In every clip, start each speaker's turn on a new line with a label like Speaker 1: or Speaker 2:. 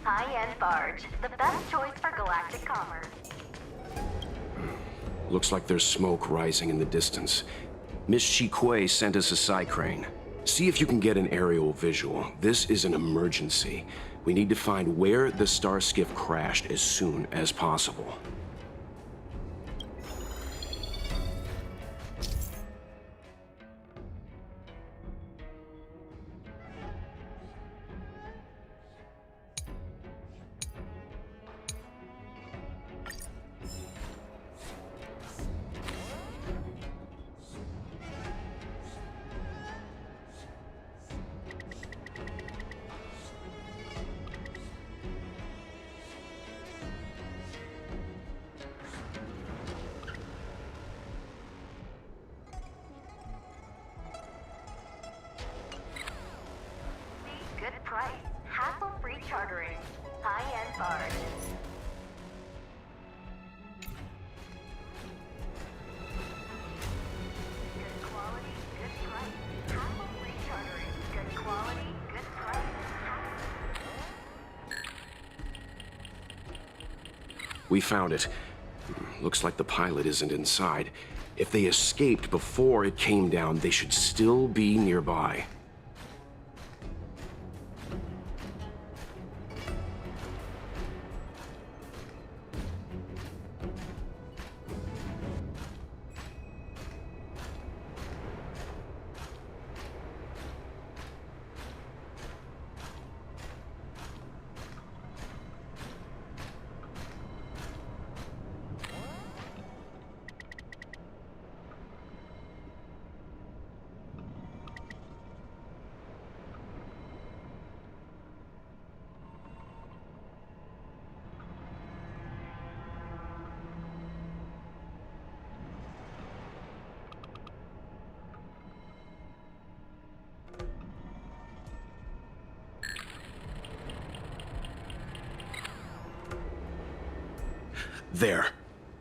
Speaker 1: High-end barge, the best choice for galactic commerce.
Speaker 2: Looks like there's smoke rising in the distance. Miss Chiquay sent us a side crane. See if you can get an aerial visual. This is an emergency. We need to find where the starskiff crashed as soon as possible.
Speaker 1: Good price, hassle-free chartering, high-end barge. Good quality, good price, hassle-free chartering. Good quality, good price.
Speaker 2: We found it. Looks like the pilot isn't inside. If they escaped before it came down, they should still be nearby. There.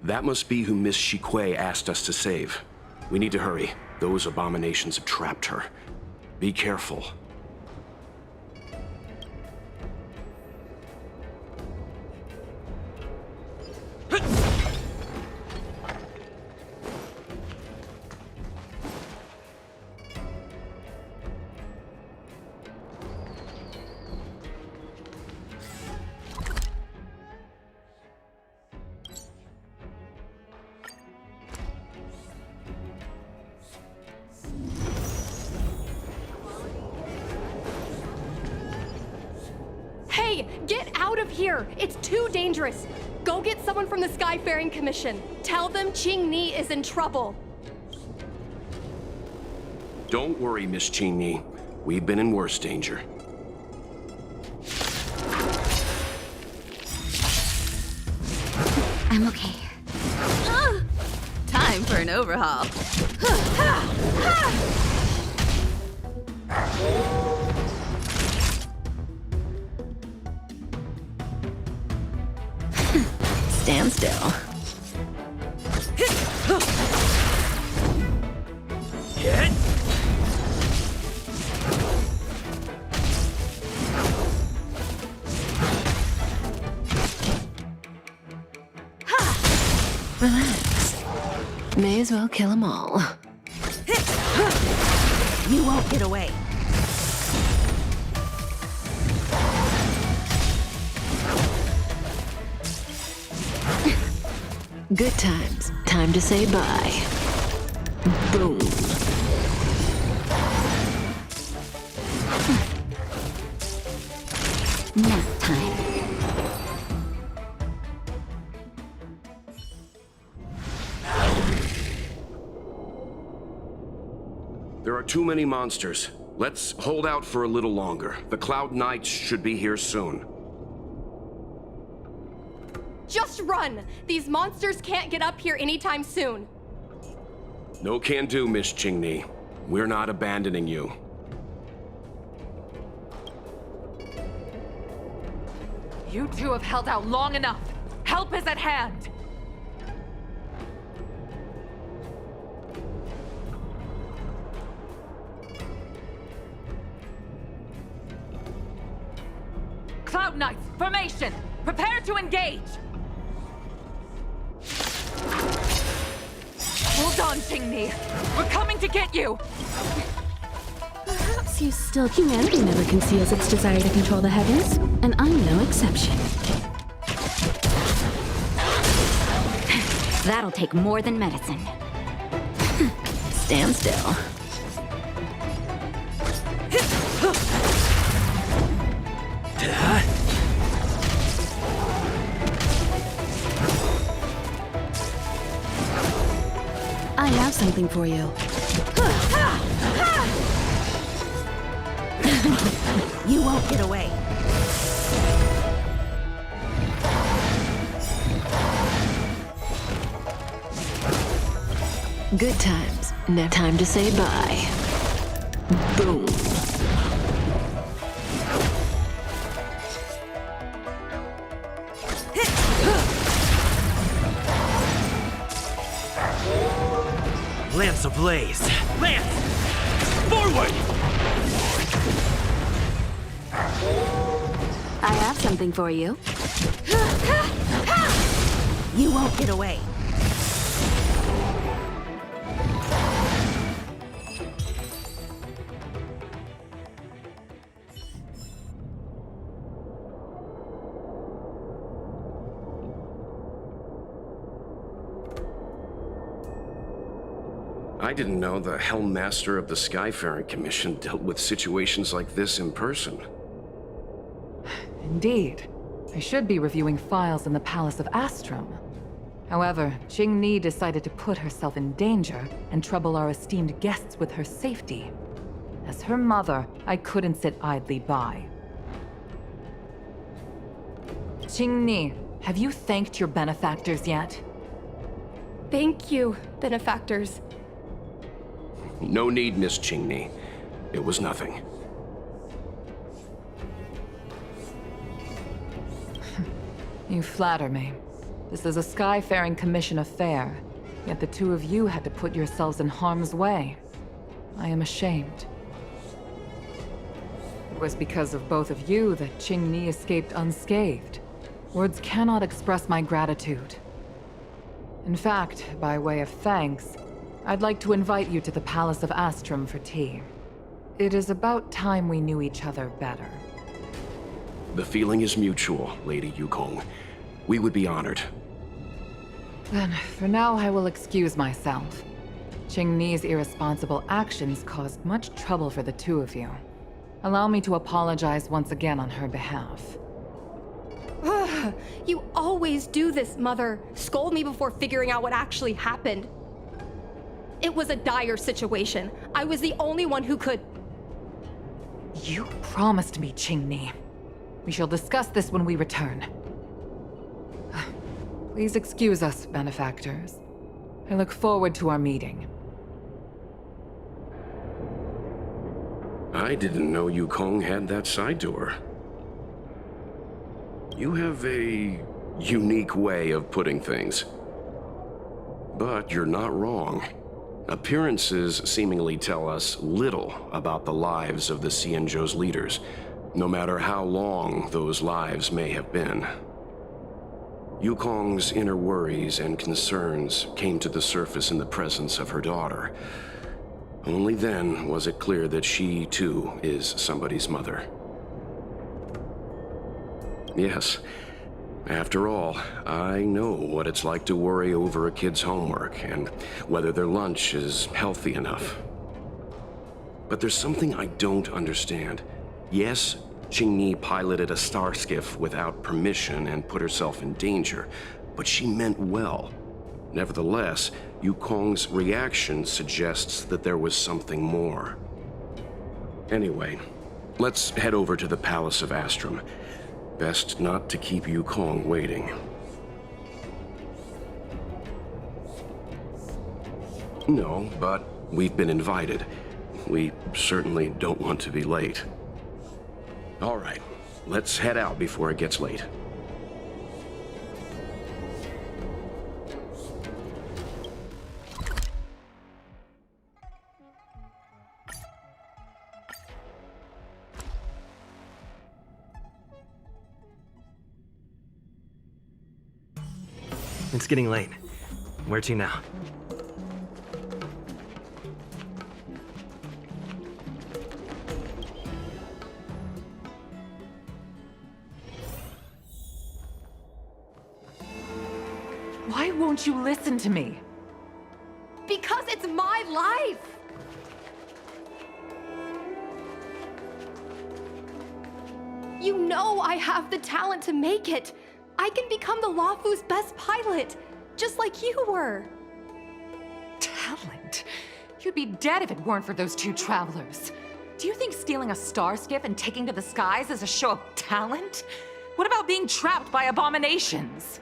Speaker 2: That must be who Miss Chiquay asked us to save. We need to hurry. Those abominations have trapped her. Be careful.
Speaker 3: Hey, get out of here! It's too dangerous! Go get someone from the Skyfaring Commission. Tell them Ching Ni is in trouble.
Speaker 2: Don't worry, Miss Ching Ni. We've been in worse danger.
Speaker 4: I'm okay.
Speaker 5: Time for an overhaul. Stand still. Relax. May as well kill them all.
Speaker 6: You won't get away.
Speaker 5: Good times. Time to say bye. Boom.
Speaker 4: Nap time.
Speaker 2: There are too many monsters. Let's hold out for a little longer. The Cloud Knights should be here soon.
Speaker 3: Just run! These monsters can't get up here anytime soon.
Speaker 2: No can do, Miss Ching Ni. We're not abandoning you.
Speaker 6: You two have held out long enough. Help is at hand. Cloud Knights, formation! Prepare to engage! Hold on, Qingni! We're coming to get you!
Speaker 5: Perhaps you still... Humanity never conceals its desire to control the heavens, and I'm no exception.
Speaker 4: That'll take more than medicine.
Speaker 5: Stand still. I have something for you.
Speaker 4: You won't get away.
Speaker 5: Good times. Now time to say bye. Boom.
Speaker 7: Lance ablaze! Lance! Forward!
Speaker 4: I have something for you. You won't get away.
Speaker 2: I didn't know the Helm Master of the Skyfaring Commission dealt with situations like this in person.
Speaker 6: Indeed. I should be reviewing files in the Palace of Astrum. However, Qingni decided to put herself in danger and trouble our esteemed guests with her safety. As her mother, I couldn't sit idly by. Qingni, have you thanked your benefactors yet?
Speaker 3: Thank you, benefactors.
Speaker 2: No need, Miss Qingni. It was nothing.
Speaker 6: You flatter me. This is a Skyfaring Commission affair, yet the two of you had to put yourselves in harm's way. I am ashamed. It was because of both of you that Qingni escaped unscathed. Words cannot express my gratitude. In fact, by way of thanks, I'd like to invite you to the Palace of Astrum for tea. It is about time we knew each other better.
Speaker 2: The feeling is mutual, Lady Yukong. We would be honored.
Speaker 6: Then, for now, I will excuse myself. Qingni's irresponsible actions caused much trouble for the two of you. Allow me to apologize once again on her behalf.
Speaker 3: Ugh, you always do this, Mother. Scold me before figuring out what actually happened. It was a dire situation. I was the only one who could...
Speaker 6: You promised me, Qingni. We shall discuss this when we return. Please excuse us, benefactors. I look forward to our meeting.
Speaker 2: I didn't know Yukong had that side to her. You have a unique way of putting things. But you're not wrong. Appearances seemingly tell us little about the lives of the Xianzhou's leaders, no matter how long those lives may have been. Yukong's inner worries and concerns came to the surface in the presence of her daughter. Only then was it clear that she, too, is somebody's mother. Yes, after all, I know what it's like to worry over a kid's homework and whether their lunch is healthy enough. But there's something I don't understand. Yes, Qingni piloted a starskiff without permission and put herself in danger, but she meant well. Nevertheless, Yukong's reaction suggests that there was something more. Anyway, let's head over to the Palace of Astrum. Best not to keep Yukong waiting. No, but we've been invited. We certainly don't want to be late. All right, let's head out before it gets late.
Speaker 7: It's getting late. Where to now?
Speaker 6: Why won't you listen to me?
Speaker 3: Because it's my life! You know I have the talent to make it. I can become the Lafu's best pilot, just like you were.
Speaker 6: Talent? You'd be dead if it weren't for those two travelers. Do you think stealing a star skiff and taking to the skies is a show of talent? What about being trapped by abominations?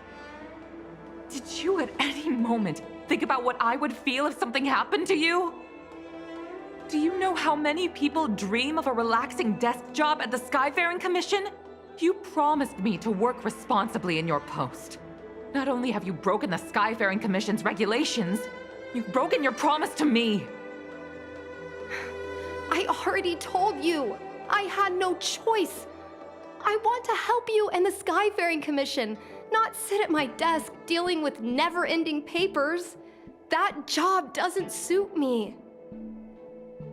Speaker 6: Did you at any moment think about what I would feel if something happened to you? Do you know how many people dream of a relaxing desk job at the Skyfaring Commission? You promised me to work responsibly in your post. Not only have you broken the Skyfaring Commission's regulations, you've broken your promise to me.
Speaker 3: I already told you. I had no choice. I want to help you and the Skyfaring Commission, not sit at my desk dealing with never-ending papers. That job doesn't suit me.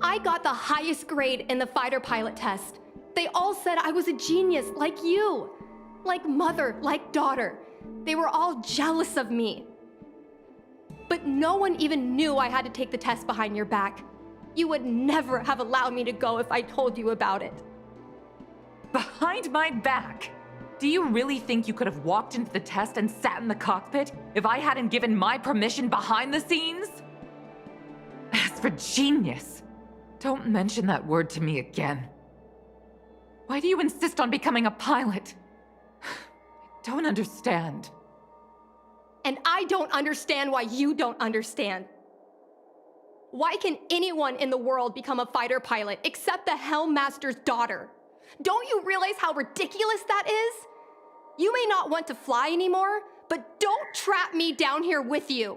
Speaker 3: I got the highest grade in the fighter pilot test. They all said I was a genius, like you. Like mother, like daughter. They were all jealous of me. But no one even knew I had to take the test behind your back. You would never have allowed me to go if I told you about it.
Speaker 6: Behind my back? Do you really think you could have walked into the test and sat in the cockpit if I hadn't given my permission behind the scenes? As for genius, don't mention that word to me again. Why do you insist on becoming a pilot? I don't understand.
Speaker 3: And I don't understand why you don't understand. Why can anyone in the world become a fighter pilot except the Helmmaster's daughter? Don't you realize how ridiculous that is? You may not want to fly anymore, but don't trap me down here with you.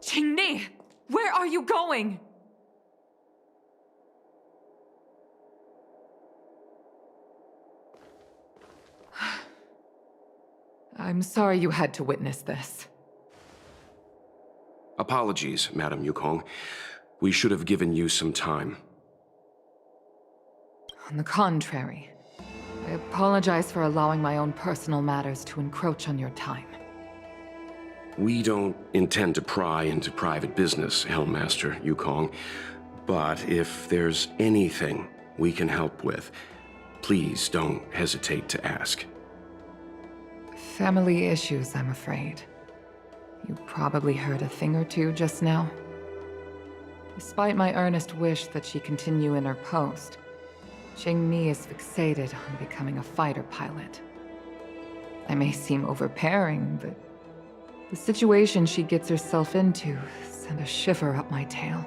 Speaker 6: Qingni, where are you going? I'm sorry you had to witness this.
Speaker 2: Apologies, Madam Yukong. We should have given you some time.
Speaker 6: On the contrary, I apologize for allowing my own personal matters to encroach on your time.
Speaker 2: We don't intend to pry into private business, Helmmaster Yukong. But if there's anything we can help with, please don't hesitate to ask.
Speaker 6: Family issues, I'm afraid. You probably heard a thing or two just now. Despite my earnest wish that she continue in her post, Qingni is fixated on becoming a fighter pilot. I may seem overbearing, but the situation she gets herself into sent a shiver up my tail.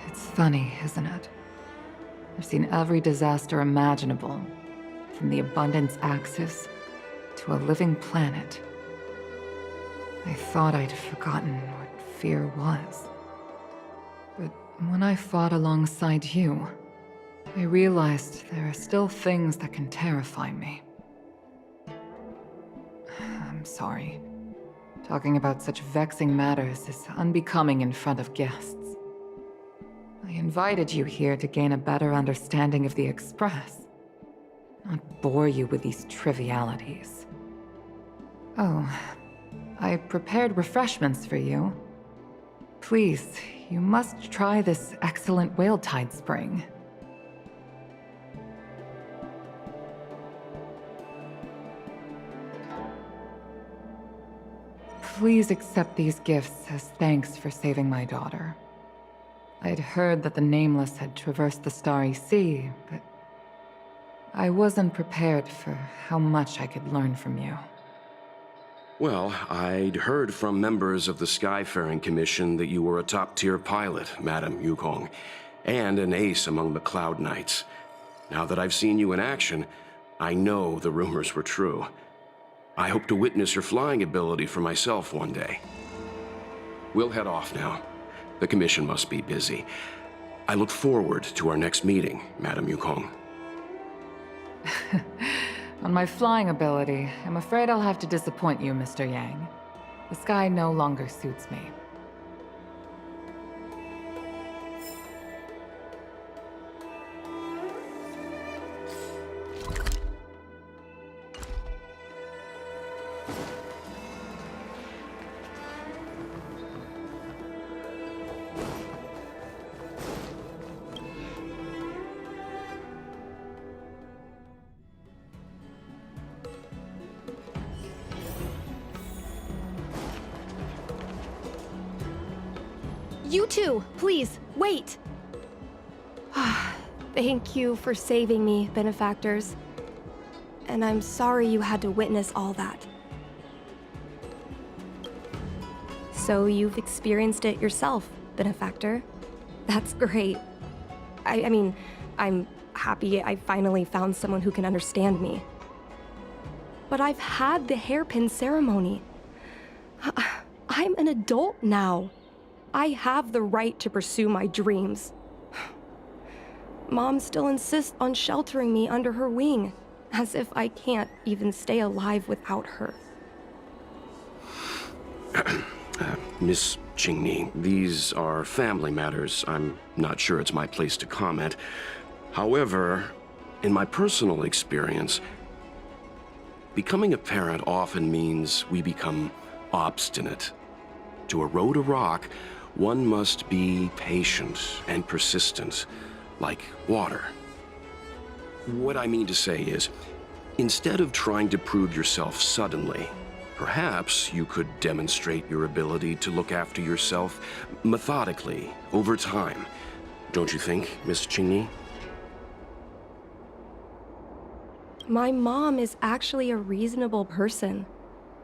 Speaker 6: It's funny, isn't it? I've seen every disaster imaginable, from the abundance axis to a living planet. I thought I'd forgotten what fear was. But when I fought alongside you, I realized there are still things that can terrify me. I'm sorry. Talking about such vexing matters is unbecoming in front of guests. I invited you here to gain a better understanding of the Express, not bore you with these trivialities. Oh, I prepared refreshments for you. Please, you must try this excellent Whale-tide spring. Please accept these gifts as thanks for saving my daughter. I'd heard that the Nameless had traversed the Starry Sea, but I wasn't prepared for how much I could learn from you.
Speaker 2: Well, I'd heard from members of the Skyfaring Commission that you were a top-tier pilot, Madam Yukong, and an ace among the Cloud Knights. Now that I've seen you in action, I know the rumors were true. I hope to witness your flying ability for myself one day. We'll head off now. The Commission must be busy. I look forward to our next meeting, Madam Yukong.
Speaker 6: On my flying ability, I'm afraid I'll have to disappoint you, Mr. Yang. The sky no longer suits me.
Speaker 3: You two, please, wait! Thank you for saving me, benefactors. And I'm sorry you had to witness all that. So you've experienced it yourself, benefactor. That's great. I mean, I'm happy I finally found someone who can understand me. But I've had the hairpin ceremony. I'm an adult now. I have the right to pursue my dreams. Mom still insists on sheltering me under her wing, as if I can't even stay alive without her.
Speaker 2: Miss Qingni, these are family matters. I'm not sure it's my place to comment. However, in my personal experience, becoming a parent often means we become obstinate. To erode a rock, one must be patient and persistent, like water. What I mean to say is, instead of trying to prove yourself suddenly, perhaps you could demonstrate your ability to look after yourself methodically, over time. Don't you think, Miss Qingni?
Speaker 3: My mom is actually a reasonable person,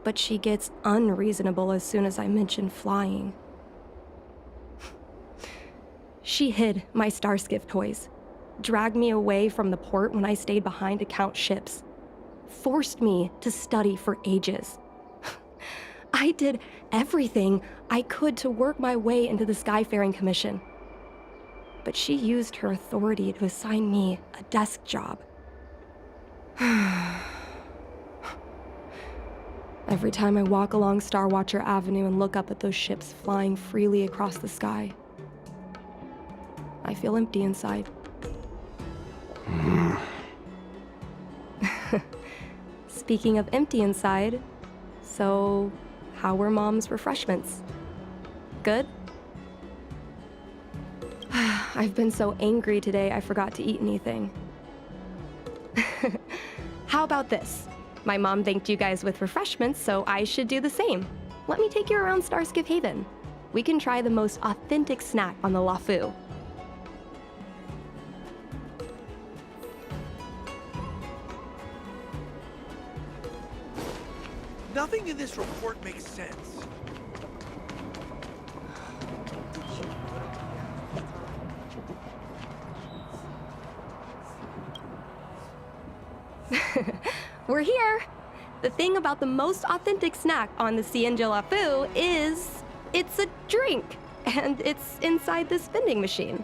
Speaker 3: but she gets unreasonable as soon as I mention flying. She hid my starskiff toys, dragged me away from the port when I stayed behind to count ships, forced me to study for ages. I did everything I could to work my way into the Skyfaring Commission. But she used her authority to assign me a desk job. Every time I walk along Star Watcher Avenue and look up at those ships flying freely across the sky, I feel empty inside. Speaking of empty inside, so how were Mom's refreshments? Good? I've been so angry today I forgot to eat anything. How about this? My mom thanked you guys with refreshments, so I should do the same. Let me take you around Starskiff Haven. We can try the most authentic snack on the LaFu.
Speaker 8: Nothing in this report makes sense.
Speaker 3: We're here! The thing about the most authentic snack on the Cienjo LaFu is it's a drink, and it's inside this vending machine.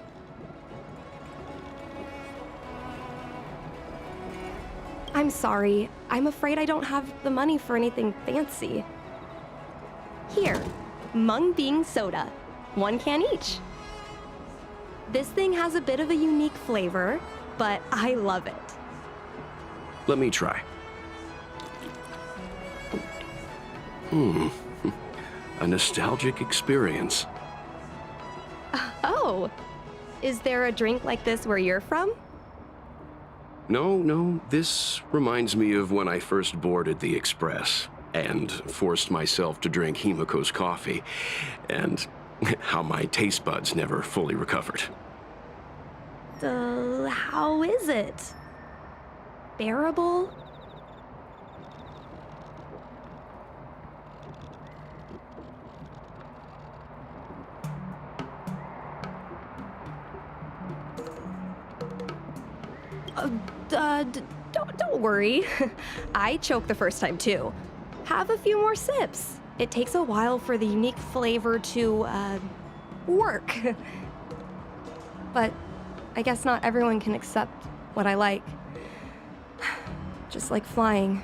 Speaker 3: I'm sorry. I'm afraid I don't have the money for anything fancy. Here, Mung Bean Soda. 1 can each. This thing has a bit of a unique flavor, but I love it.
Speaker 2: Let me try. A nostalgic experience.
Speaker 3: Oh, is there a drink like this where you're from?
Speaker 2: No, this reminds me of when I first boarded the Express and forced myself to drink Himiko's coffee, and how my taste buds never fully recovered.
Speaker 3: How is it? Bearable? Don't worry. I choked the first time too. Have a few more sips. It takes a while for the unique flavor to, work. But I guess not everyone can accept what I like. Just like flying.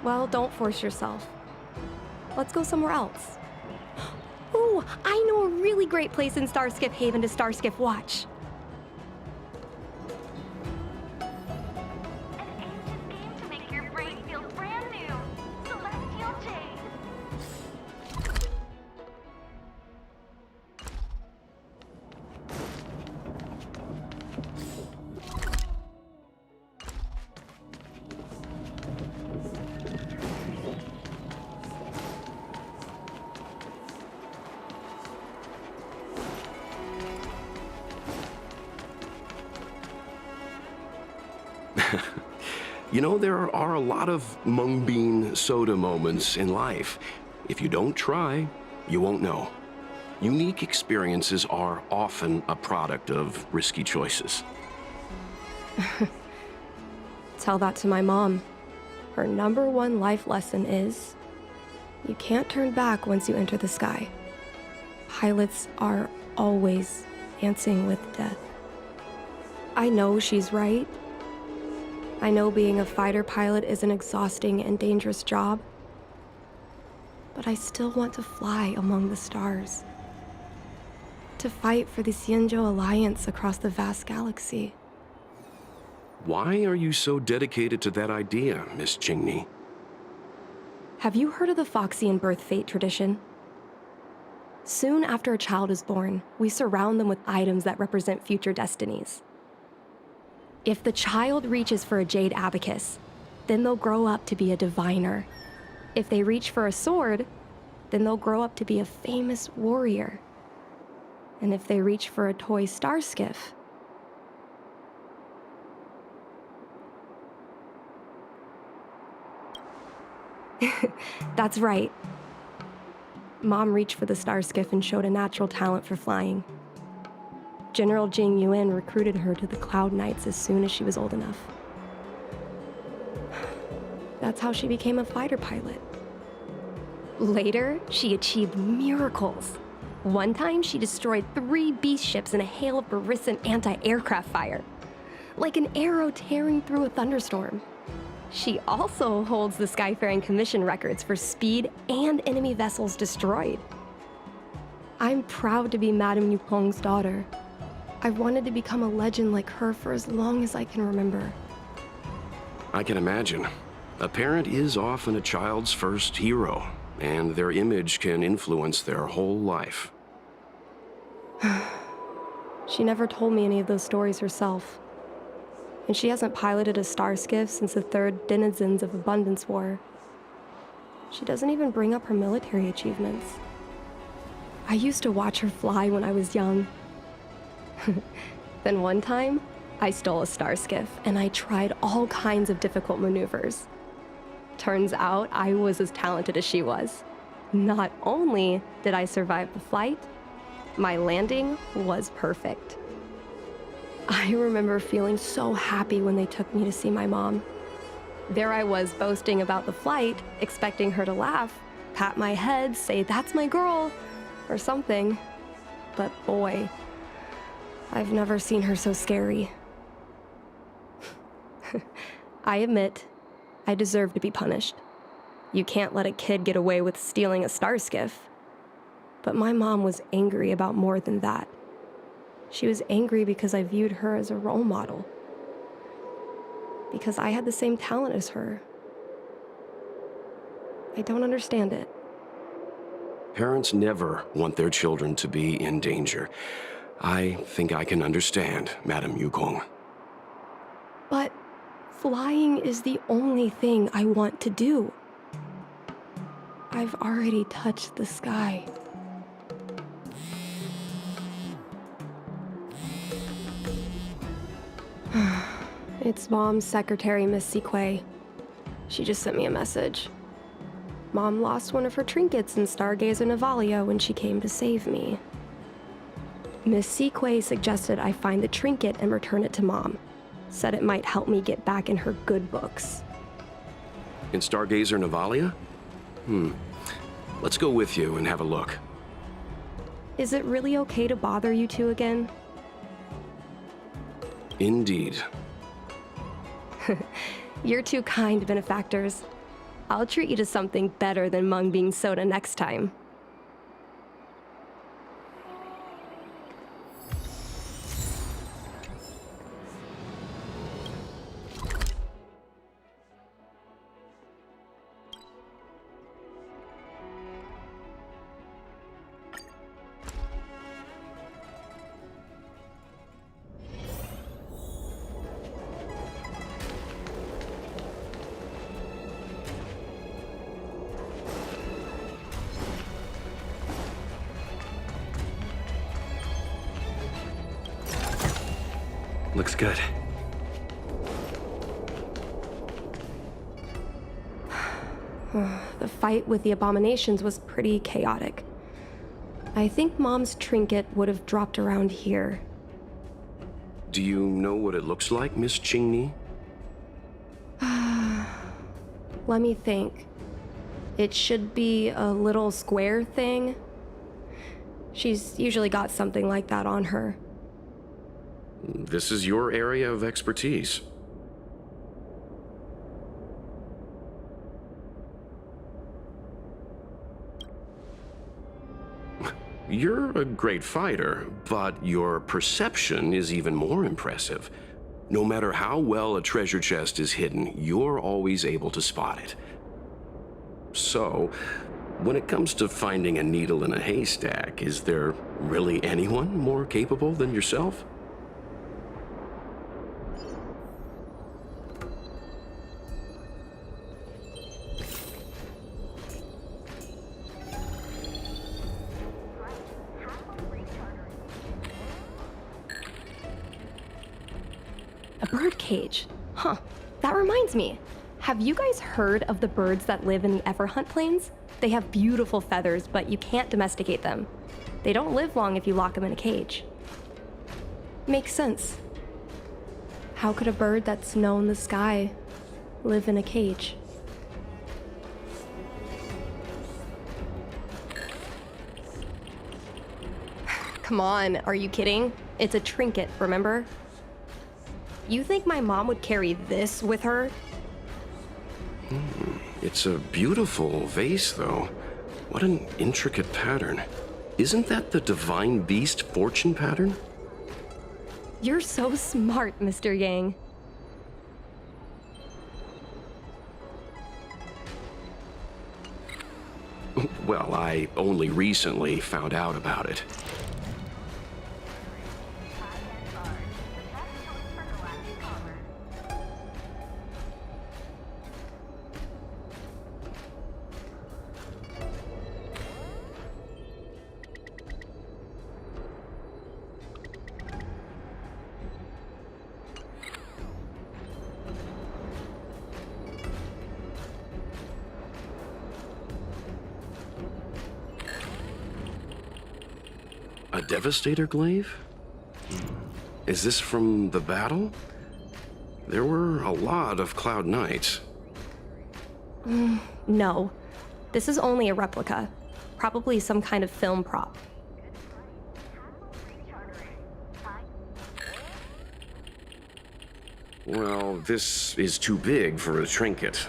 Speaker 3: Well, don't force yourself. Let's go somewhere else. Ooh, I know a really great place in Starskiff Haven to Starskiff watch.
Speaker 1: An ancient game to make your brain feel brand new. Celestial Jade.
Speaker 2: You know, there are a lot of mung bean soda moments in life. If you don't try, you won't know. Unique experiences are often a product of risky choices.
Speaker 3: Tell that to my mom. Her #1 life lesson is, you can't turn back once you enter the sky. Pilots are always dancing with death. I know she's right. I know being a fighter pilot is an exhausting and dangerous job, but I still want to fly among the stars. To fight for the Xianzhou Alliance across the vast galaxy.
Speaker 2: Why are you so dedicated to that idea, Miss Qingni?
Speaker 3: Have you heard of the Foxian birth fate tradition? Soon after a child is born, we surround them with items that represent future destinies. If the child reaches for a jade abacus, then they'll grow up to be a diviner. If they reach for a sword, then they'll grow up to be a famous warrior. And if they reach for a toy star skiff, that's right. Mom reached for the star skiff and showed a natural talent for flying. General Jing Yuan recruited her to the Cloud Knights as soon as she was old enough. That's how she became a fighter pilot. Later, she achieved miracles. One time, she destroyed 3 beast ships in a hail of Barissan anti-aircraft fire, like an arrow tearing through a thunderstorm. She also holds the Skyfaring Commission records for speed and enemy vessels destroyed. I'm proud to be Madame Yukong's daughter. I've wanted to become a legend like her for as long as I can remember.
Speaker 2: I can imagine. A parent is often a child's first hero, and their image can influence their whole life.
Speaker 3: She never told me any of those stories herself. And she hasn't piloted a star skiff since the 3rd Denizens of Abundance War. She doesn't even bring up her military achievements. I used to watch her fly when I was young. Then one time, I stole a star skiff and I tried all kinds of difficult maneuvers. Turns out I was as talented as she was. Not only did I survive the flight, my landing was perfect. I remember feeling so happy when they took me to see my mom. There I was boasting about the flight, expecting her to laugh, pat my head, say, "That's my girl," or something. But boy, I've never seen her so scary. I admit, I deserve to be punished. You can't let a kid get away with stealing a star skiff. But my mom was angry about more than that. She was angry because I viewed her as a role model. Because I had the same talent as her. I don't understand it.
Speaker 2: Parents never want their children to be in danger. I think I can understand, Madame Yukong.
Speaker 3: But flying is the only thing I want to do. I've already touched the sky. It's Mom's secretary, Miss Siquei. She just sent me a message. Mom lost one of her trinkets in Stargazer Navalia when she came to save me. Miss Siquei suggested I find the trinket and return it to Mom. Said it might help me get back in her good books.
Speaker 2: In Stargazer Navalia? Let's go with you and have a look.
Speaker 3: Is it really okay to bother you two again?
Speaker 2: Indeed.
Speaker 3: You're too kind, benefactors. I'll treat you to something better than mung bean soda next time.
Speaker 7: Looks good.
Speaker 3: The fight with the abominations was pretty chaotic. I think Mom's trinket would have dropped around here.
Speaker 2: Do you know what it looks like, Miss Qingni?
Speaker 3: Let me think. It should be a little square thing. She's usually got something like that on her.
Speaker 2: This is your area of expertise. You're a great fighter, but your perception is even more impressive. No matter how well a treasure chest is hidden, you're always able to spot it. So, when it comes to finding a needle in a haystack, is there really anyone more capable than yourself?
Speaker 3: A bird cage. Huh. That reminds me. Have you guys heard of the birds that live in the Everhunt Plains? They have beautiful feathers, but you can't domesticate them. They don't live long if you lock them in a cage. Makes sense. How could a bird that's known the sky live in a cage? Come on, are you kidding? It's a trinket, remember? You think my mom would carry this with her?
Speaker 2: It's a beautiful vase, though. What an intricate pattern. Isn't that the divine beast fortune pattern?
Speaker 3: You're so smart, Mr. Yang.
Speaker 2: Well, I only recently found out about it. A Devastator glaive? Is this from the battle? There were a lot of Cloud Knights.
Speaker 3: No. This is only a replica. Probably some kind of film prop.
Speaker 2: Well, this is too big for a trinket.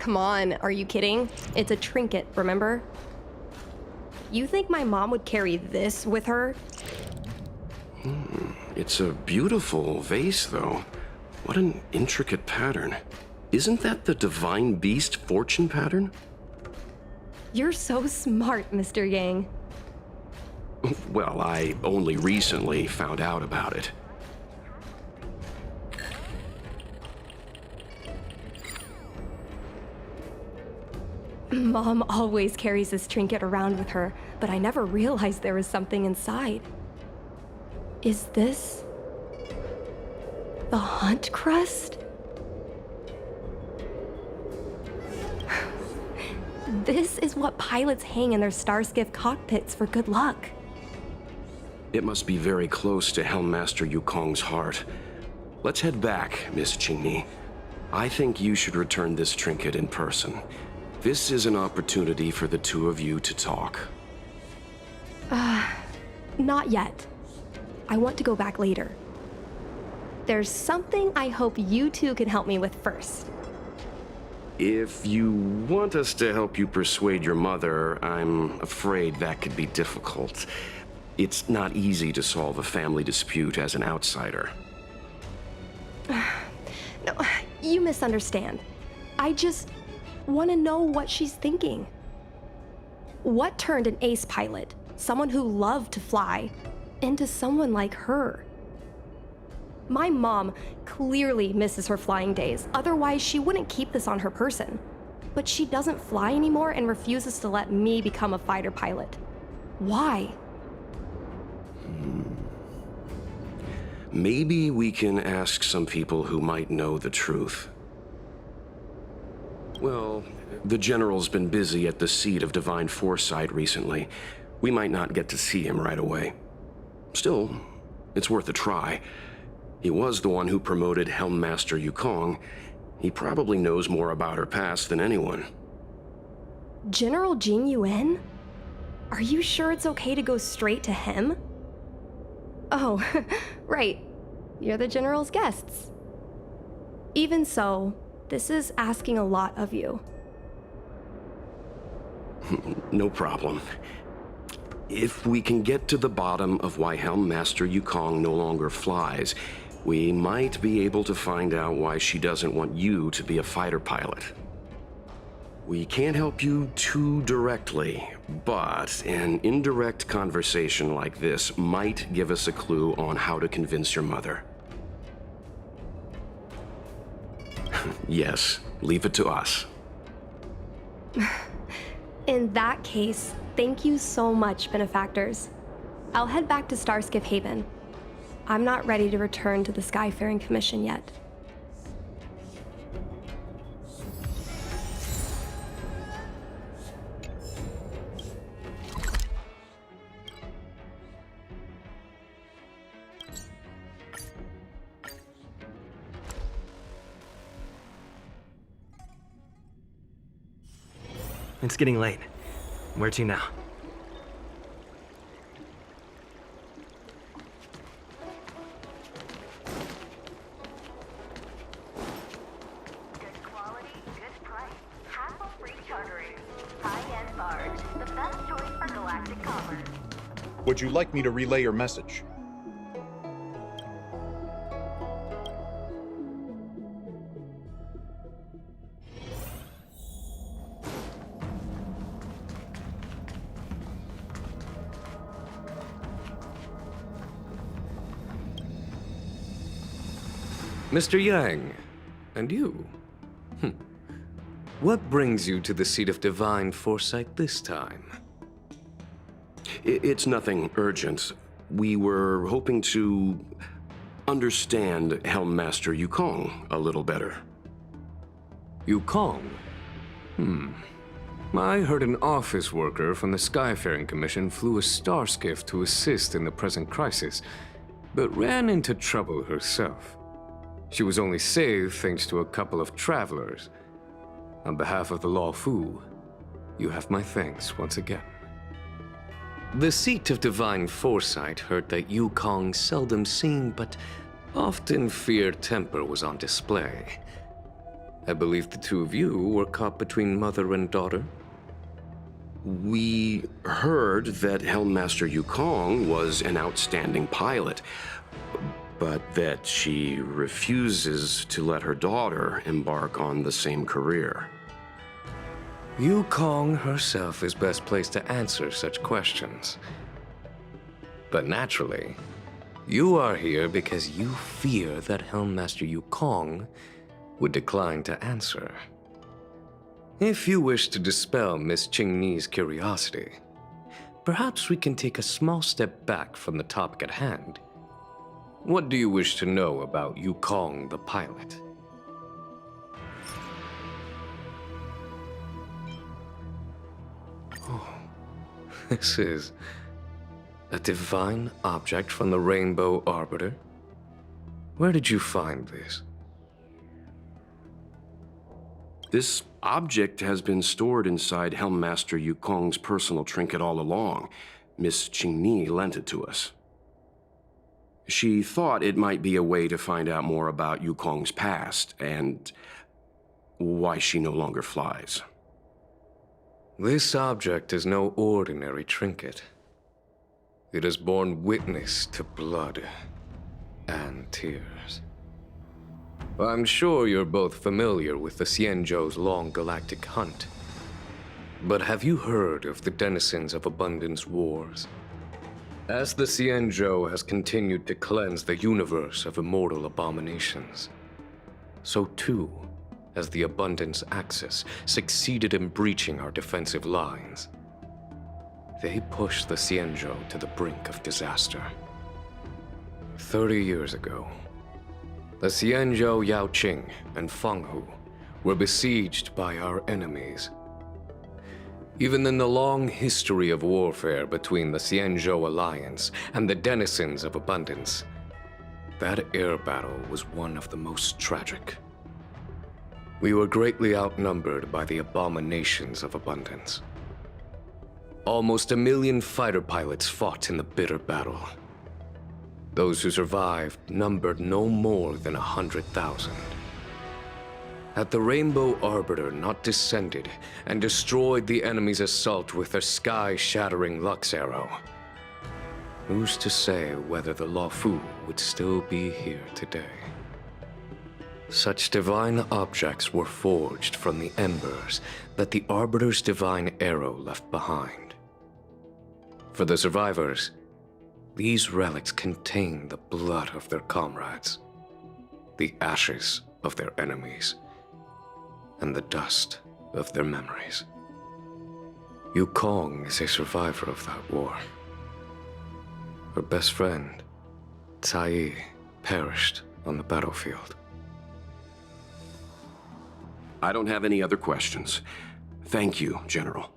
Speaker 3: Come on, are you kidding? It's a trinket, remember? You think my mom would carry this with her?
Speaker 2: It's a beautiful vase, though. What an intricate pattern. Isn't that the divine beast fortune pattern?
Speaker 3: You're so smart, Mr. Yang.
Speaker 2: Well, I only recently found out about it.
Speaker 3: Mom always carries this trinket around with her, but I never realized there was something inside. Is this the hunt crest? This is what pilots hang in their starskiff cockpits for good luck.
Speaker 2: It must be very close to Helmmaster Yukong's heart. Let's head back, Miss Qingni. I think you should return this trinket in person. This is an opportunity for the two of you to talk.
Speaker 3: Not yet. I want to go back later. There's something I hope you two can help me with first.
Speaker 2: If you want us to help you persuade your mother, I'm afraid that could be difficult. It's not easy to solve a family dispute as an outsider.
Speaker 3: No, you misunderstand. I just want to know what she's thinking. What turned an ace pilot, someone who loved to fly, into someone like her? My mom clearly misses her flying days, otherwise she wouldn't keep this on her person. But she doesn't fly anymore and refuses to let me become a fighter pilot. Why?
Speaker 2: Maybe we can ask some people who might know the truth. Well, the General's been busy at the seat of Divine Foresight recently. We might not get to see him right away. Still, it's worth a try. He was the one who promoted Helmmaster Yukong. He probably knows more about her past than anyone.
Speaker 3: General Jing Yuan? Are you sure it's okay to go straight to him? Oh, right. You're the General's guests. Even so, this is asking a lot of you.
Speaker 2: No problem. If we can get to the bottom of why Helmmaster Yukong no longer flies, we might be able to find out why she doesn't want you to be a fighter pilot. We can't help you too directly, but an indirect conversation like this might give us a clue on how to convince your mother. Yes, leave it to us.
Speaker 3: In that case, thank you so much, benefactors. I'll head back to Starskiff Haven. I'm not ready to return to the Skyfaring Commission yet.
Speaker 7: It's getting late. Where to now?
Speaker 1: Good quality, good price. Hassle-free chartering. High-end barge. The best choice for galactic commerce.
Speaker 9: Would you like me to relay your message?
Speaker 10: Mr. Yang, and you? What brings you to the seat of Divine Foresight this time?
Speaker 2: It's nothing urgent. We were hoping to understand Helmmaster Yukong a little better.
Speaker 10: Yukong? I heard an office worker from the Skyfaring Commission flew a starskiff to assist in the present crisis, but ran into trouble herself. She was only saved thanks to a couple of travelers. On behalf of the Law Fu, you have my thanks once again. The seat of Divine Foresight heard that Yukong's seldom seen but often feared temper was on display. I believe the two of you were caught between mother and daughter.
Speaker 2: We heard that Helmmaster Yukong was an outstanding pilot, but that she refuses to let her daughter embark on the same career.
Speaker 10: Yukong herself is best placed to answer such questions. But naturally, you are here because you fear that Helmmaster Yukong would decline to answer. If you wish to dispel Miss Qingni's curiosity, perhaps we can take a small step back from the topic at hand. What do you wish to know about Yukong the pilot? Oh, this is a divine object from the Rainbow Arbiter? Where did you find this?
Speaker 2: This object has been stored inside Helmmaster Yukong's personal trinket all along. Miss Qingni lent it to us. She thought it might be a way to find out more about Yukong's past and why she no longer flies.
Speaker 10: This object is no ordinary trinket. It has borne witness to blood and tears. I'm sure you're both familiar with the Xianzhou's long galactic hunt. But have you heard of the denizens of Abundance Wars? As the Xianzhou has continued to cleanse the universe of immortal abominations, so too has the Abundance Axis succeeded in breaching our defensive lines. They pushed the Xianzhou to the brink of disaster. 30 years ago, the Xianzhou Yaoqing and Fenghu were besieged by our enemies. Even in the long history of warfare between the Xianzhou Alliance and the denizens of Abundance, that air battle was one of the most tragic. We were greatly outnumbered by the abominations of Abundance. Almost 1 million fighter pilots fought in the bitter battle. Those who survived numbered no more than 100,000. Had the Rainbow Arbiter not descended and destroyed the enemy's assault with her sky-shattering Lux Arrow, who's to say whether the Luofu would still be here today? Such divine objects were forged from the embers that the Arbiter's divine arrow left behind. For the survivors, these relics contain the blood of their comrades, the ashes of their enemies, and the dust of their memories. Yukong is a survivor of that war. Her best friend, Cai, perished on the battlefield.
Speaker 2: I don't have any other questions. Thank you, General.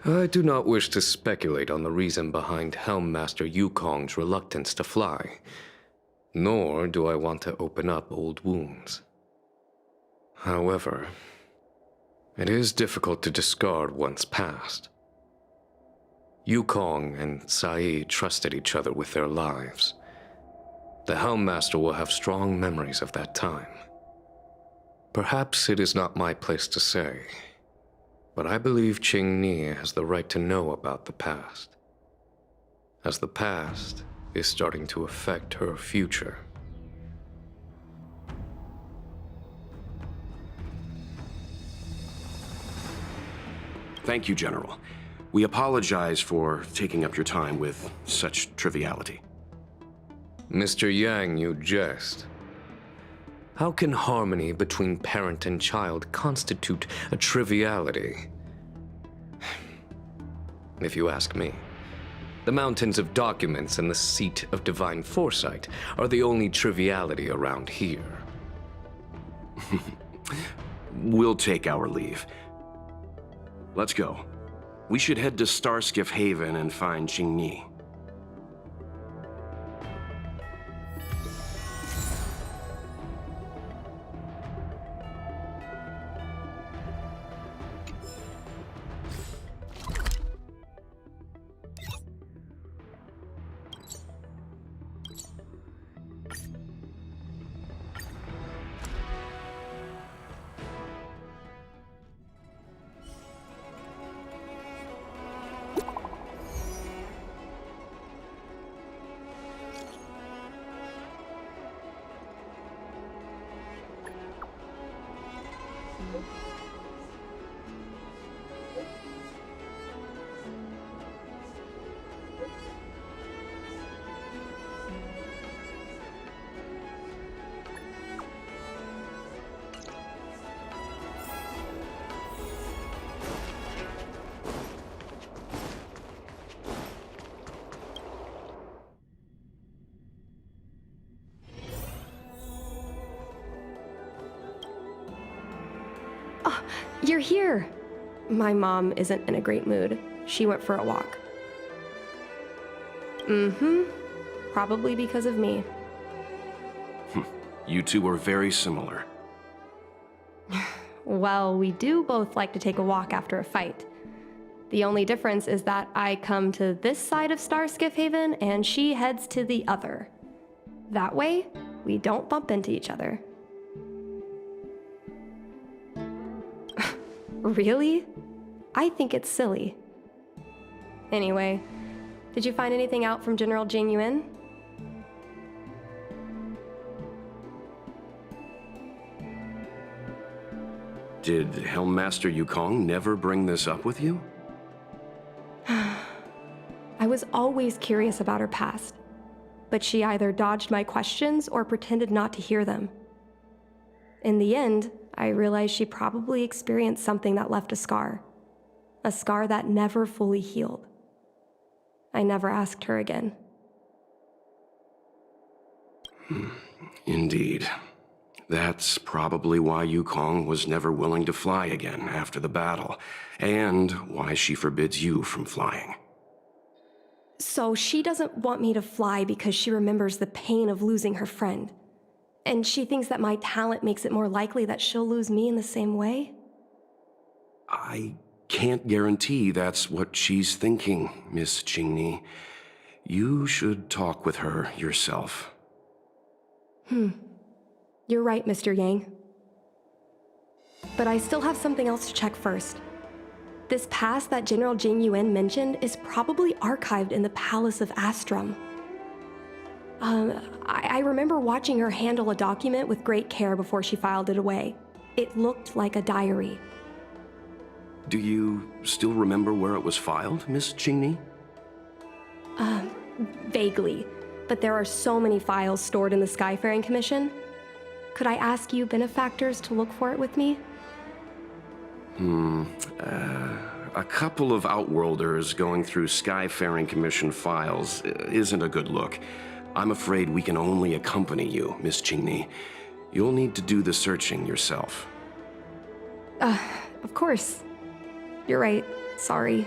Speaker 10: I do not wish to speculate on the reason behind Helmmaster Yukong's reluctance to fly, nor do I want to open up old wounds. However, it is difficult to discard one's past. Yukong and Cai trusted each other with their lives. The Helmmaster will have strong memories of that time. Perhaps it is not my place to say, but I believe Qingni has the right to know about the past, as the past is starting to affect her future.
Speaker 2: Thank you, General. We apologize for taking up your time with such triviality.
Speaker 10: Mr. Yang, you jest. How can harmony between parent and child constitute a triviality? If you ask me, the mountains of documents and the seat of divine foresight are the only triviality around here.
Speaker 2: We'll take our leave. Let's go. We should head to Starskiff Haven and find Qingni.
Speaker 3: You're here. My mom isn't in a great mood. She went for a walk. Probably because of me.
Speaker 2: You two are very similar.
Speaker 3: Well, we do both like to take a walk after a fight. The only difference is that I come to this side of Starskiff Haven and she heads to the other. That way, we don't bump into each other. Really? I think it's silly. Anyway, did you find anything out from General Jing Yuan?
Speaker 2: Did Helmmaster Yukong never bring this up with you?
Speaker 3: I was always curious about her past, but she either dodged my questions or pretended not to hear them. In the end, I realized she probably experienced something that left a scar that never fully healed. I never asked her again.
Speaker 2: Indeed. That's probably why Yukong was never willing to fly again after the battle, and why she forbids you from flying.
Speaker 3: So she doesn't want me to fly because she remembers the pain of losing her friend. And she thinks that my talent makes it more likely that she'll lose me in the same way?
Speaker 2: I can't guarantee that's what she's thinking, Miss Qingni. You should talk with her yourself.
Speaker 3: You're right, Mr. Yang. But I still have something else to check first. This past that General Jing Yuan mentioned is probably archived in the Palace of Astrum. I remember watching her handle a document with great care before she filed it away. It looked like a diary.
Speaker 2: Do you still remember where it was filed, Miss Qingni?
Speaker 3: Vaguely, but there are so many files stored in the Skyfaring Commission. Could I ask you benefactors to look for it with me?
Speaker 2: A couple of Outworlders going through Skyfaring Commission files isn't a good look. I'm afraid we can only accompany you, Miss Qingni. You'll need to do the searching yourself.
Speaker 3: Of course. You're right. Sorry.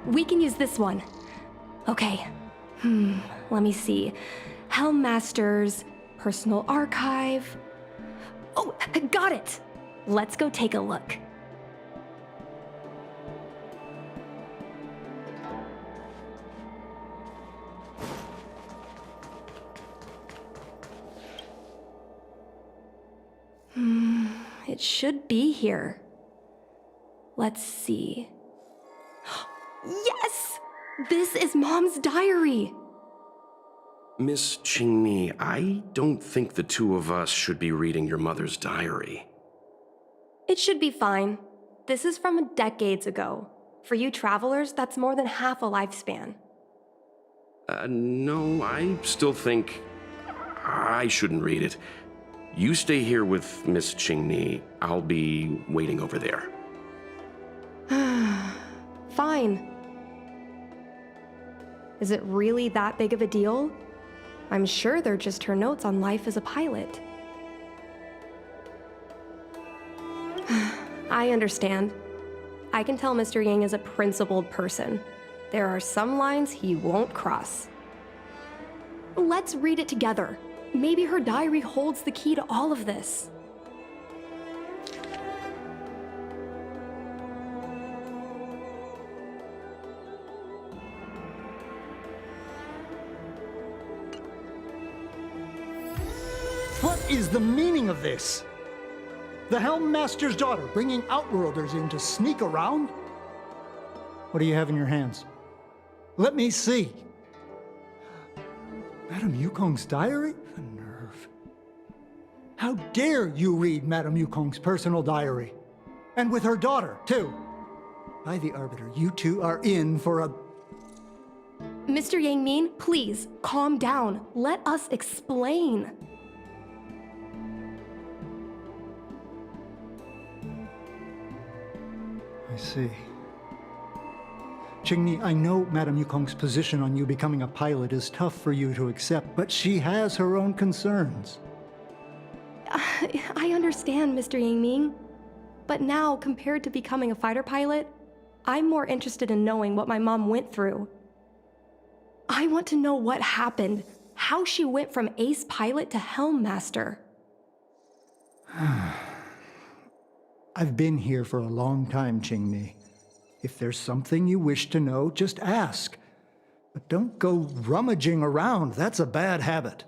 Speaker 3: We can use this one. Okay. Let me see. Helmmaster's personal archive. Oh, got it! Let's go take a look. It should be here. Let's see. Yes! This is Mom's diary!
Speaker 2: Miss Qingni, I don't think the two of us should be reading your mother's diary.
Speaker 3: It should be fine. This is from decades ago. For you travelers, that's more than half a lifespan.
Speaker 2: No, I still think I shouldn't read it. You stay here with Miss Qingni. I'll be waiting over there.
Speaker 3: Fine. Is it really that big of a deal? I'm sure they're just her notes on life as a pilot. I understand. I can tell Mr. Yang is a principled person. There are some lines he won't cross. Let's read it together. Maybe her diary holds the key to all of this.
Speaker 11: What is the meaning of this? The Helmmaster's daughter bringing Outworlders in to sneak around? What do you have in your hands? Let me see. Madame Yukong's diary? The nerve. How dare you read Madame Yukong's personal diary? And with her daughter, too. By the Arbiter, you two are in for a...
Speaker 3: Mr. Yang Min, please, calm down. Let us explain.
Speaker 11: I see. Qingni, I know Madame Yukong's position on you becoming a pilot is tough for you to accept, but she has her own concerns.
Speaker 3: I understand, Mr. Yang Ming. But now, compared to becoming a fighter pilot, I'm more interested in knowing what my mom went through. I want to know what happened, how she went from ace pilot to helm master.
Speaker 11: I've been here for a long time, Qingni. If there's something you wish to know, just ask. But don't go rummaging around. That's a bad habit.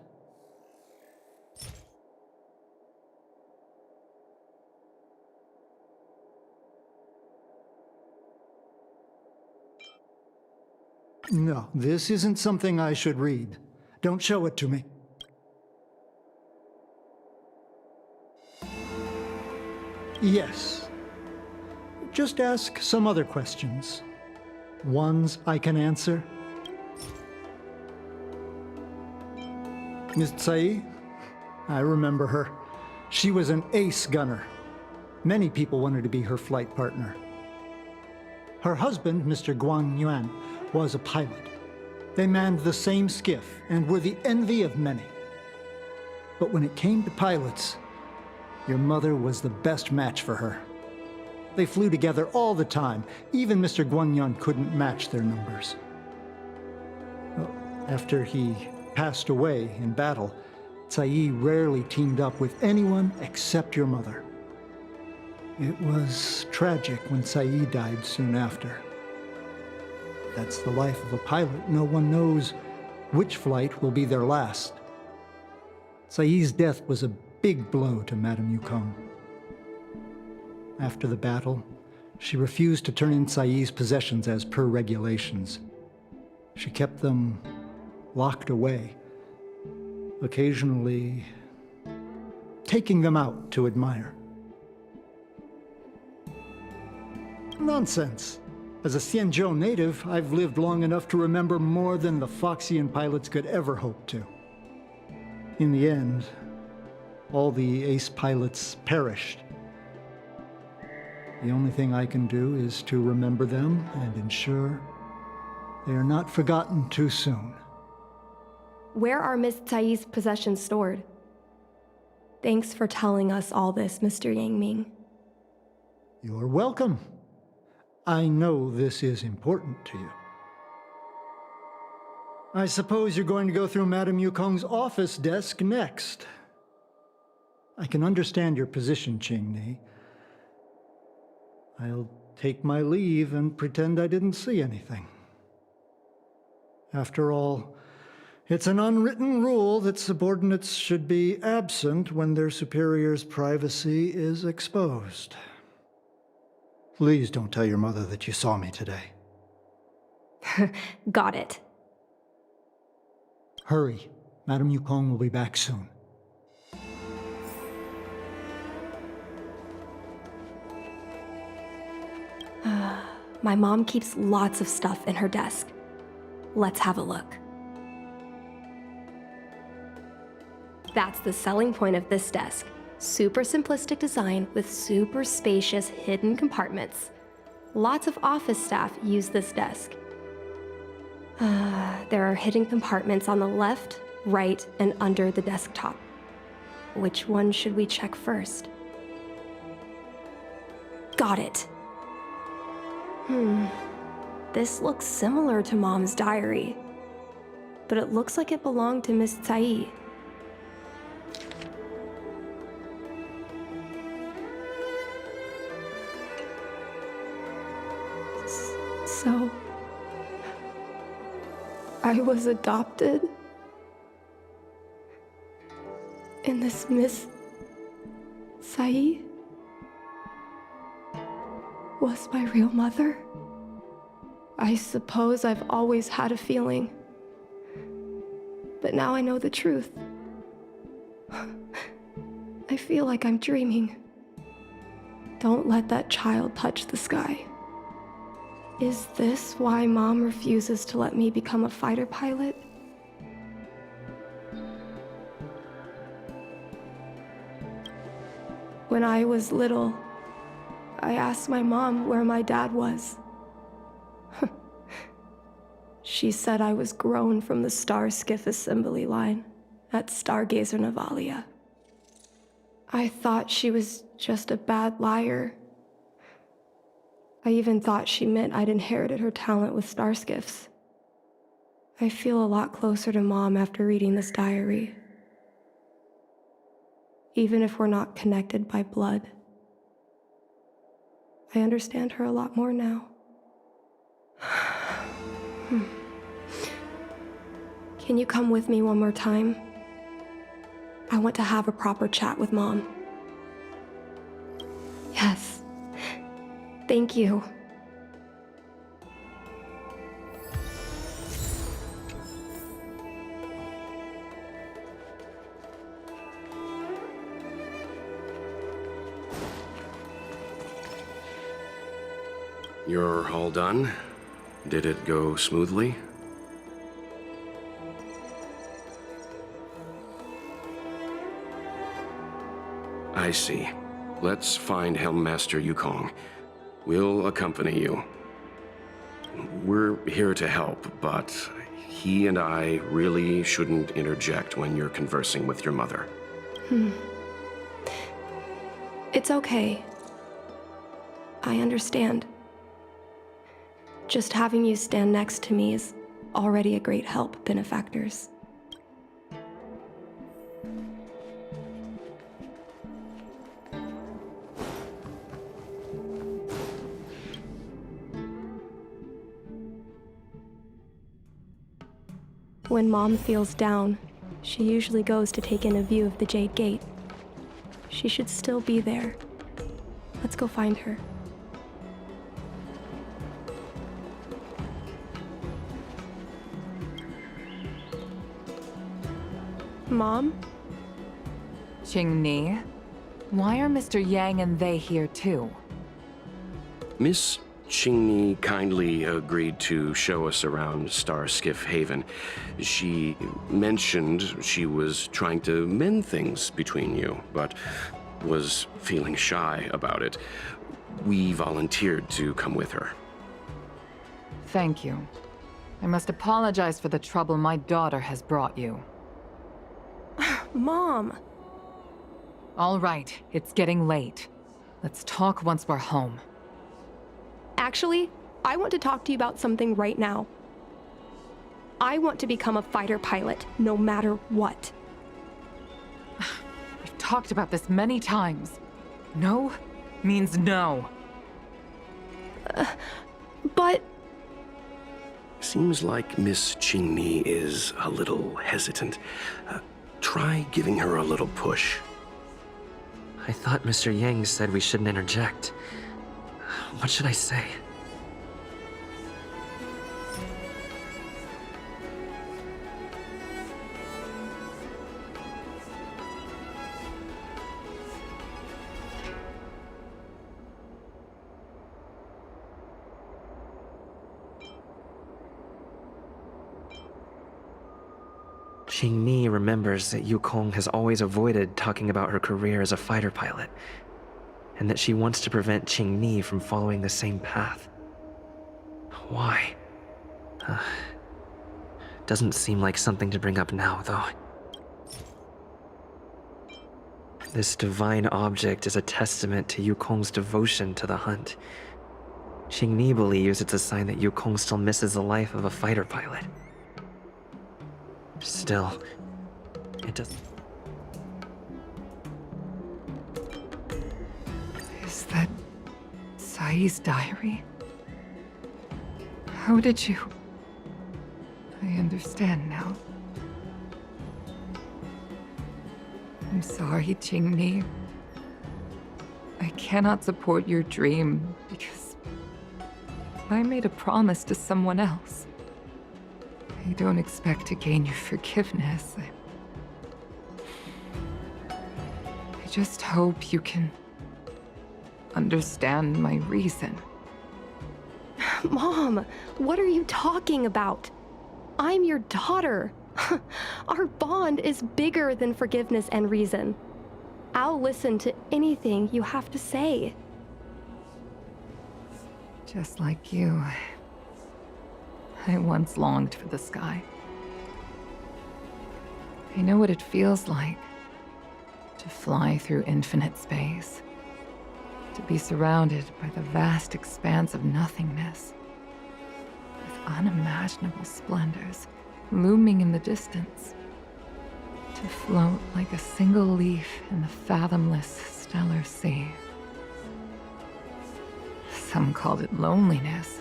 Speaker 11: No, this isn't something I should read. Don't show it to me. Yes. Just ask some other questions. Ones I can answer. Ms. Tsai? I remember her. She was an ace gunner. Many people wanted to be her flight partner. Her husband, Mr. Guang Yuan, was a pilot. They manned the same skiff and were the envy of many. But when it came to pilots, your mother was the best match for her. They flew together all the time. Even Mr. Guanyan couldn't match their numbers. Well, after he passed away in battle, Tsai rarely teamed up with anyone except your mother. It was tragic when Tsai died soon after. That's the life of a pilot. No one knows which flight will be their last. Tsai's death was a big blow to Madame Yukong. After the battle, she refused to turn in Tsai's possessions as per regulations. She kept them locked away, occasionally taking them out to admire. Nonsense. As a Xianzhou native, I've lived long enough to remember more than the Foxian pilots could ever hope to. In the end, all the ace pilots perished. The only thing I can do is to remember them and ensure they are not forgotten too soon.
Speaker 3: Where are Miss Tsai's possessions stored? Thanks for telling us all this, Mr. Yang Ming.
Speaker 11: You're welcome. I know this is important to you. I suppose you're going to go through Madame Yukong's office desk next. I can understand your position, Qingni. I'll take my leave and pretend I didn't see anything. After all, it's an unwritten rule that subordinates should be absent when their superior's privacy is exposed. Please don't tell your mother that you saw me today.
Speaker 3: Got it.
Speaker 11: Hurry. Madame Yukong will be back soon.
Speaker 3: My mom keeps lots of stuff in her desk. Let's have a look. That's the selling point of this desk. Super simplistic design with super spacious hidden compartments. Lots of office staff use this desk. There are hidden compartments on the left, right, and under the desktop. Which one should we check first? Got it. This looks similar to Mom's diary, but it looks like it belonged to Miss Tsai. So, I was adopted? And this Miss Tsai was my real mother? I suppose I've always had a feeling. But now I know the truth. I feel like I'm dreaming. Don't let that child touch the sky. Is this why Mom refuses to let me become a fighter pilot? When I was little, I asked my mom where my dad was. She said I was grown from the Starskiff assembly line at Stargazer Navalia. I thought she was just a bad liar. I even thought she meant I'd inherited her talent with Starskiffs. I feel a lot closer to Mom after reading this diary. Even if we're not connected by blood. I understand her a lot more now. Can you come with me one more time? I want to have a proper chat with Mom. Yes. Thank you.
Speaker 2: You're all done? Did it go smoothly? I see. Let's find Helmmaster Yukong. We'll accompany you. We're here to help, but he and I really shouldn't interject when you're conversing with your mother.
Speaker 3: It's okay. I understand. Just having you stand next to me is already a great help, benefactors. When Mom feels down, she usually goes to take in a view of the Jade Gate. She should still be there. Let's go find her. Mom?
Speaker 6: Qingni, why are Mr. Yang and they here too?
Speaker 2: Miss Qingni kindly agreed to show us around Starskiff Haven. She mentioned she was trying to mend things between you, but was feeling shy about it. We volunteered to come with her.
Speaker 6: Thank you. I must apologize for the trouble my daughter has brought you.
Speaker 3: Mom!
Speaker 6: All right, it's getting late. Let's talk once we're home.
Speaker 3: Actually, I want to talk to you about something right now. I want to become a fighter pilot, no matter what.
Speaker 6: We've talked about this many times. No means no.
Speaker 3: But...
Speaker 2: Seems like Miss Qingni is a little hesitant. Try giving her a little push.
Speaker 7: I thought Mr. Yang said we shouldn't interject. What should I say? Qingni remembers that Yukong has always avoided talking about her career as a fighter pilot, and that she wants to prevent Qingni from following the same path. Why? Doesn't seem like something to bring up now, though. This divine object is a testament to Yukong's devotion to the hunt. Qingni believes it's a sign that Yukong still misses the life of a fighter pilot. Still, it doesn't...
Speaker 6: Is that Sai's diary? How did you... I understand now. I'm sorry, Qingni. I cannot support your dream because I made a promise to someone else. I don't expect to gain your forgiveness. I just hope you can understand my reason.
Speaker 3: Mom, what are you talking about? I'm your daughter. Our bond is bigger than forgiveness and reason. I'll listen to anything you have to say.
Speaker 6: Just like you, I once longed for the sky. I know what it feels like to fly through infinite space, to be surrounded by the vast expanse of nothingness, with unimaginable splendors looming in the distance, to float like a single leaf in the fathomless stellar sea. Some called it loneliness,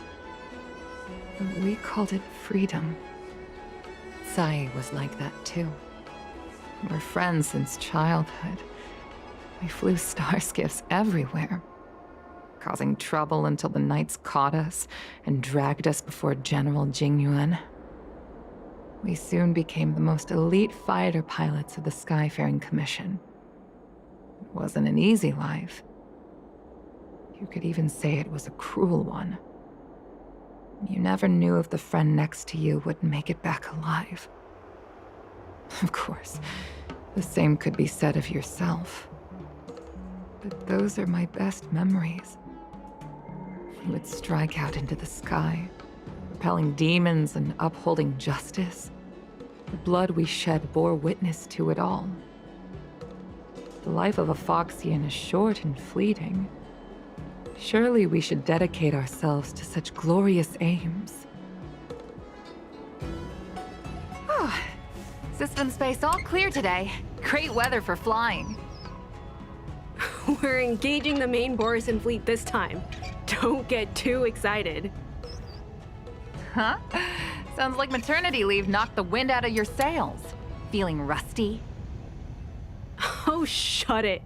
Speaker 6: but we called it freedom. Sai was like that too. We're friends since childhood. We flew starskiffs everywhere, causing trouble until the knights caught us and dragged us before General Jingyuan. We soon became the most elite fighter pilots of the Skyfaring Commission. It wasn't an easy life. You could even say it was a cruel one. You never knew if the friend next to you would make it back alive. Of course, the same could be said of yourself. But those are my best memories. We would strike out into the sky, repelling demons and upholding justice. The blood we shed bore witness to it all. The life of a Foxian is short and fleeting. Surely we should dedicate ourselves to such glorious aims.
Speaker 12: System space all clear today. Great weather for flying.
Speaker 13: We're engaging the main Borisan fleet this time. Don't get too excited.
Speaker 12: Huh? Sounds like maternity leave knocked the wind out of your sails. Feeling rusty?
Speaker 13: Oh, shut it.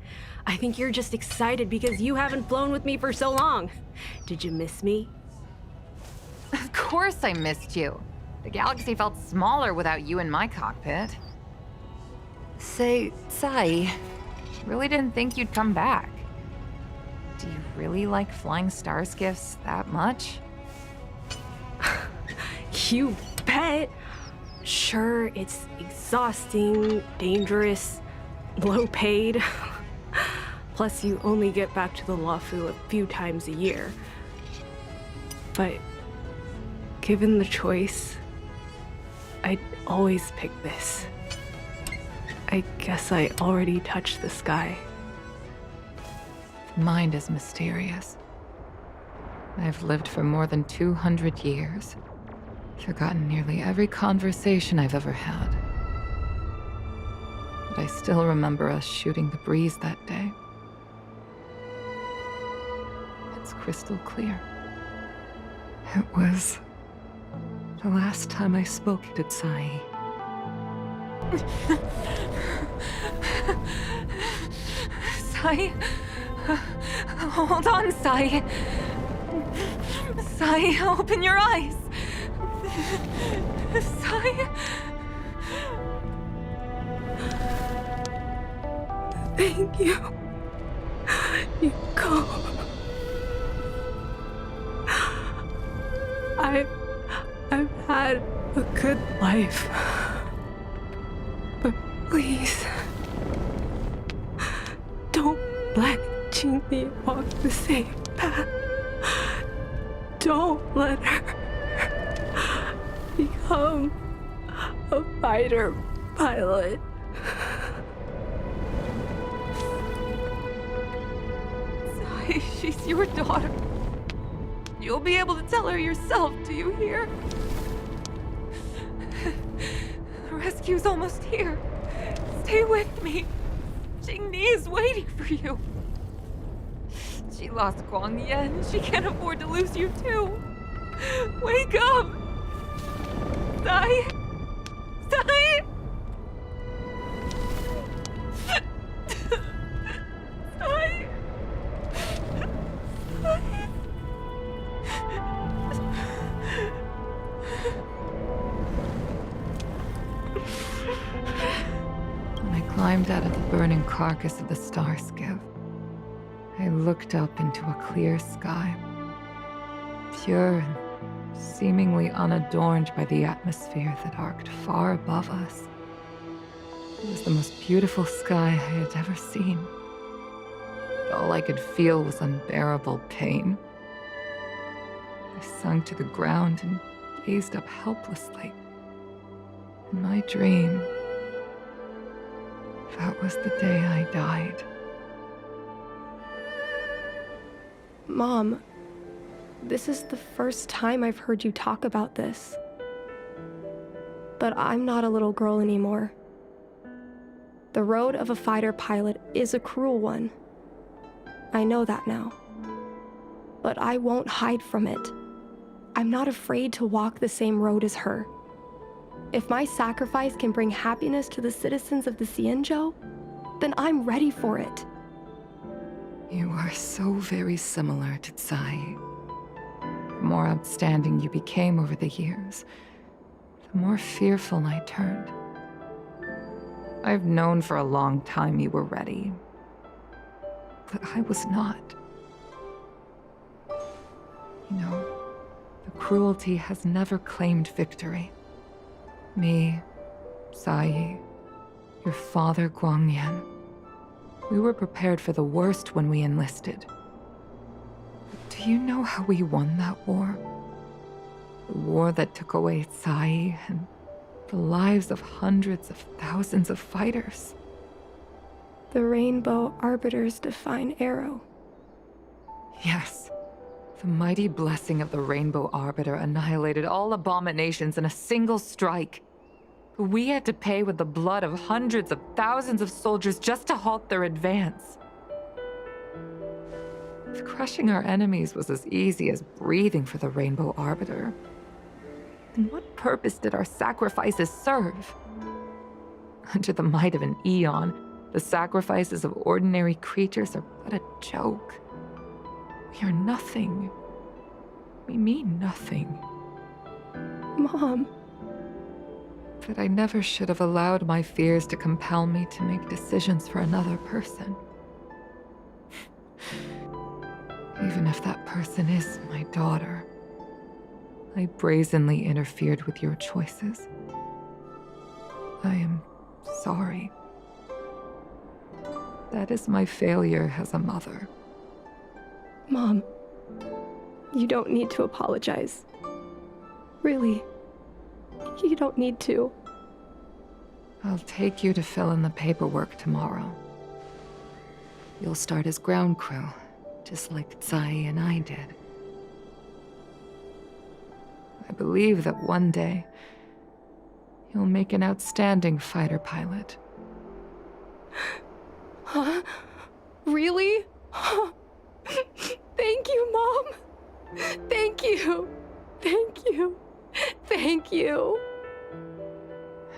Speaker 13: I think you're just excited because you haven't flown with me for so long. Did you miss me?
Speaker 12: Of course I missed you. The galaxy felt smaller without you in my cockpit. Say, Sai, really didn't think you'd come back. Do you really like flying starskiffs that much?
Speaker 13: You bet. Sure, it's exhausting, dangerous, low paid. Plus, you only get back to the Luofu a few times a year. But given the choice, I'd always pick this. I guess I already touched the sky.
Speaker 6: Mind is mysterious. I've lived for more than 200 years. Forgotten nearly every conversation I've ever had. But I still remember us shooting the breeze that day. It's crystal clear. It was the last time I spoke to Sai. Sai? Hold on, Sai. Sai, open your eyes. Sai?
Speaker 13: Thank you. You go. I've had a good life. But please, don't let Qingli walk the same path. Don't let her become a fighter pilot.
Speaker 6: Sai, she's your daughter. You'll be able to tell her yourself, do you hear? The rescue's almost here. Stay with me. Qingni is waiting for you. She lost Guang Yan. She can't afford to lose you too. Wake up! Sai! Sai! Sai! When I climbed out of the burning carcass of the starskiff, I looked up into a clear sky, pure and seemingly unadorned by the atmosphere that arced far above us. It was the most beautiful sky I had ever seen. But all I could feel was unbearable pain. I sunk to the ground and gazed up helplessly. In my dream, that was the day I died.
Speaker 3: Mom, this is the first time I've heard you talk about this. But I'm not a little girl anymore. The road of a fighter pilot is a cruel one. I know that now. But I won't hide from it. I'm not afraid to walk the same road as her. If my sacrifice can bring happiness to the citizens of the Cienjo, then I'm ready for it.
Speaker 6: You are so very similar to Tsai. The more outstanding you became over the years, the more fearful I turned. I've known for a long time you were ready, but I was not. You know, the cruelty has never claimed victory. Me, Tsai, your father Guangyan, we were prepared for the worst when we enlisted. But do you know how we won that war? The war that took away Tsai and the lives of hundreds of thousands of fighters.
Speaker 3: The Rainbow Arbiter's divine arrow.
Speaker 6: Yes. The mighty blessing of the Rainbow Arbiter annihilated all abominations in a single strike. We had to pay with the blood of hundreds of thousands of soldiers just to halt their advance. If crushing our enemies was as easy as breathing for the Rainbow Arbiter, then what purpose did our sacrifices serve? Under the might of an eon, the sacrifices of ordinary creatures are but a joke. We are nothing. We mean nothing.
Speaker 3: Mom.
Speaker 6: But I never should have allowed my fears to compel me to make decisions for another person. Even if that person is my daughter, I brazenly interfered with your choices. I am sorry. That is my failure as a mother.
Speaker 3: Mom, you don't need to apologize. Really, you don't need to.
Speaker 6: I'll take you to fill in the paperwork tomorrow. You'll start as ground crew, just like Tsai and I did. I believe that one day, you'll make an outstanding fighter pilot.
Speaker 3: Huh? Really? Thank you, Mom. Thank you. Thank you. Thank you.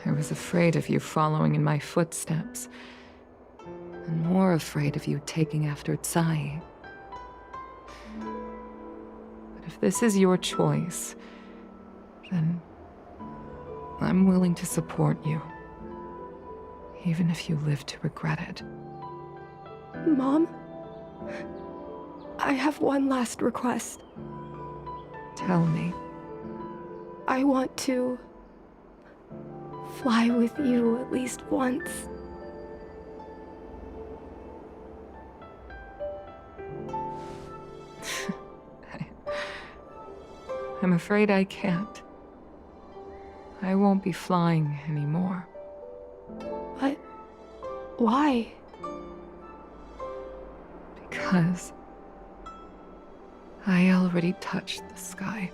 Speaker 6: I was afraid of you following in my footsteps, and more afraid of you taking after Tsai. But if this is your choice, then I'm willing to support you, even if you live to regret it.
Speaker 3: Mom, I have one last request.
Speaker 6: Tell me.
Speaker 3: I want to fly with you at least once.
Speaker 6: I'm afraid I can't. I won't be flying anymore.
Speaker 3: But why?
Speaker 6: Because I already touched the sky.